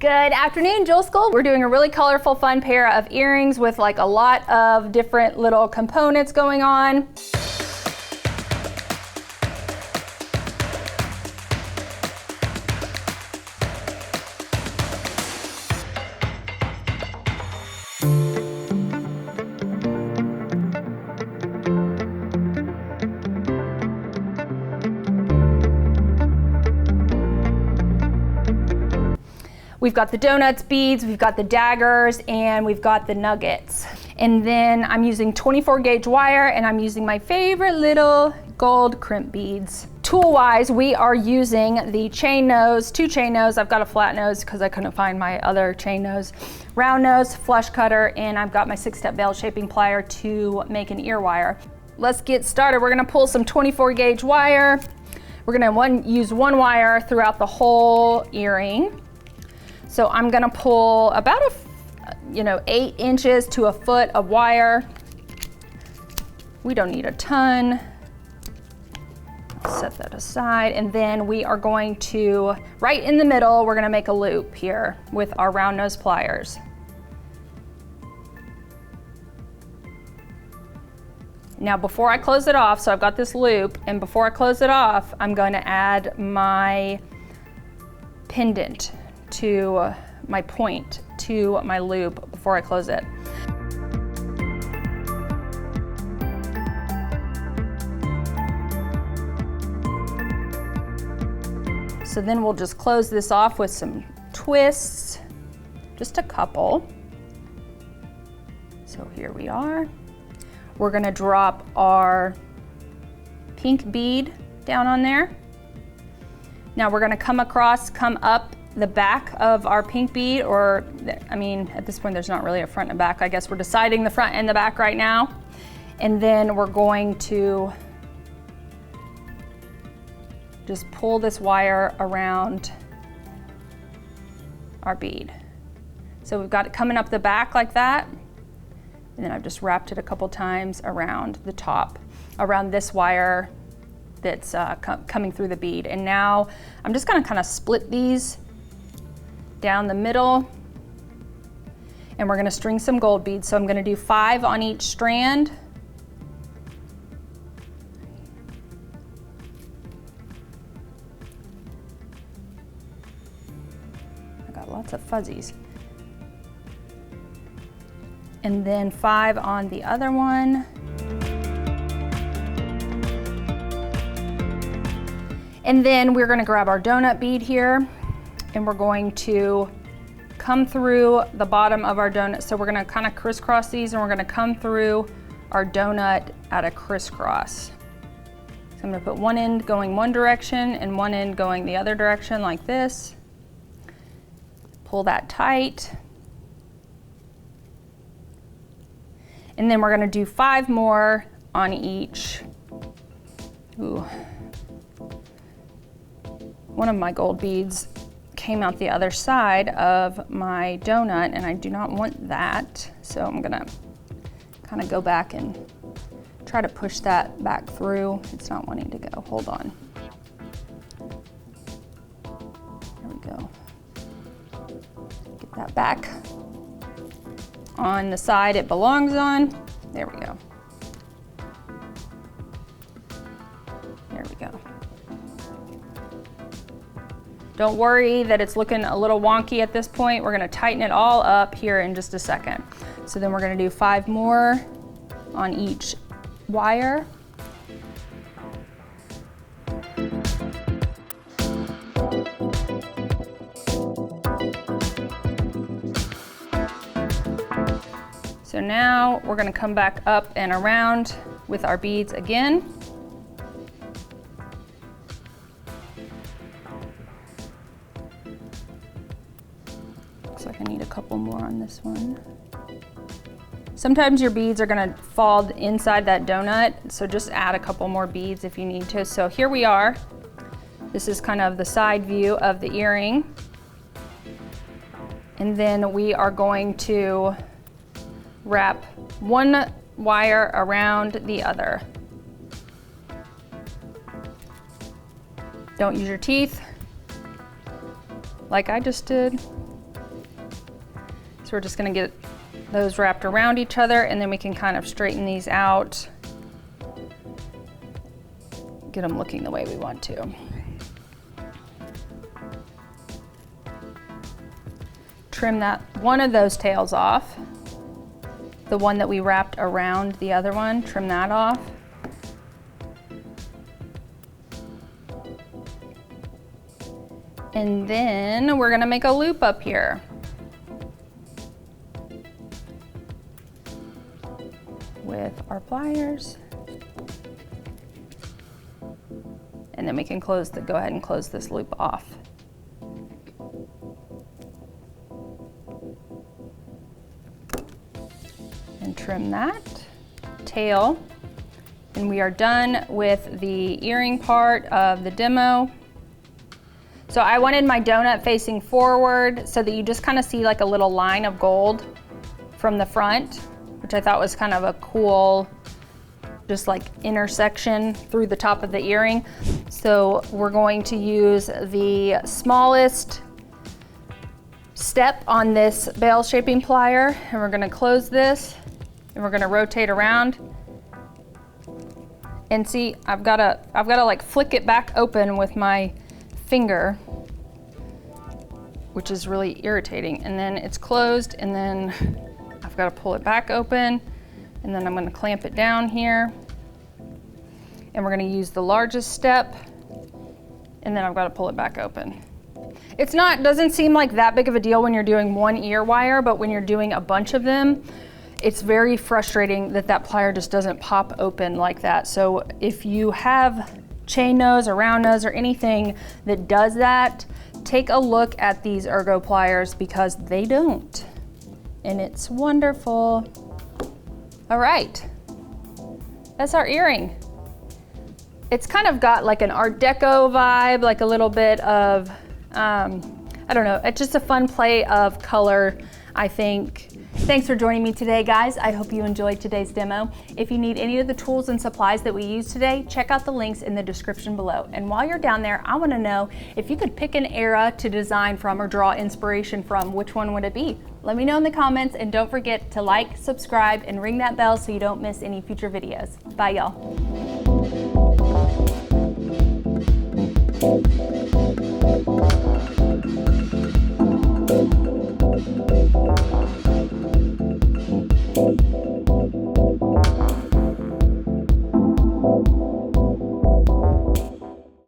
Good afternoon, Jewel School. We're doing a really colorful, fun pair of earrings with like a lot of different little components going on. We've got the donuts, beads, we've got the daggers, and we've got the nuggets. And then I'm using 24 gauge wire, and I'm using my favorite little gold crimp beads. Tool-wise, we are using the chain nose, 2 chain nose. I've got a flat nose because I couldn't find my other chain nose. Round nose, flush cutter, and I've got my 6-step veil shaping plier to make an ear wire. Let's get started. We're gonna pull some 24 gauge wire. We're gonna use one wire throughout the whole earring. So I'm gonna pull about 8 inches to a foot of wire. We don't need a ton. Set that aside, and then we are going to, right in the middle, we're gonna make a loop here with our round nose pliers. Now before I close it off, so I've got this loop, and before I close it off, I'm going to add my pendant to my point to my loop before I close it. So then we'll just close this off with some twists, just a couple. So here we are. We're gonna drop our pink bead down on there. Now we're gonna come up the back of our pink bead, or at this point there's not really a front and back. I guess we're deciding the front and the back right now. And then we're going to just pull this wire around our bead. So we've got it coming up the back like that. And then I've just wrapped it a couple times around the top, around this wire that's coming through the bead. And now I'm just gonna kind of split these down the middle, and we're gonna string some gold beads. So I'm gonna do 5 on each strand. I got lots of fuzzies. And then 5 on the other one. And then we're gonna grab our donut bead here, and we're going to come through the bottom of our donut. So we're gonna kind of crisscross these, and we're gonna come through our donut at a crisscross. So I'm gonna put one end going one direction and one end going the other direction like this. Pull that tight. And then we're gonna do 5 more on each. Ooh. One of my gold beads came out the other side of my donut, and I do not want that. So I'm gonna kind of go back and try to push that back through. It's not wanting to go, hold on. There we go. Get that back on the side it belongs on. There we go. There we go. Don't worry that it's looking a little wonky at this point. We're gonna tighten it all up here in just a second. So then we're gonna do 5 more on each wire. So now we're gonna come back up and around with our beads again. Looks like I need a couple more on this one. Sometimes your beads are gonna fall inside that donut, so just add a couple more beads if you need to. So here we are. This is kind of the side view of the earring. And then we are going to wrap one wire around the other. Don't use your teeth like I just did. So we're just gonna get those wrapped around each other, and then we can kind of straighten these out. Get them looking the way we want to. Trim that one of those tails off. The one that we wrapped around the other one, trim that off. And then we're gonna make a loop up here. With our pliers. And then we can go ahead and close this loop off. And trim that tail. And we are done with the earring part of the demo. So I wanted my donut facing forward so that you just kind of see like a little line of gold from the front, which I thought was kind of a cool, just like intersection through the top of the earring. So we're going to use the smallest step on this bell shaping plier, and we're gonna close this, and we're gonna rotate around. And see, I've gotta like flick it back open with my finger, which is really irritating. And then it's closed, and then I've got to pull it back open, and then I'm going to clamp it down here, and we're going to use the largest step, and then I've got to pull it back open. Doesn't seem like that big of a deal when you're doing one ear wire, but when you're doing a bunch of them, it's very frustrating that that plier just doesn't pop open like that. So if you have chain nose or round nose or anything that does that, take a look at these ergo pliers because they don't. And it's wonderful. All right, that's our earring. It's kind of got like an Art Deco vibe, like a little bit of, I don't know, it's just a fun play of color, I think. Thanks for joining me today, guys. I hope you enjoyed today's demo. If you need any of the tools and supplies that we used today, check out the links in the description below. And while you're down there, I want to know if you could pick an era to design from or draw inspiration from, which one would it be? Let me know in the comments, and don't forget to like, subscribe, and ring that bell so you don't miss any future videos. Bye, y'all.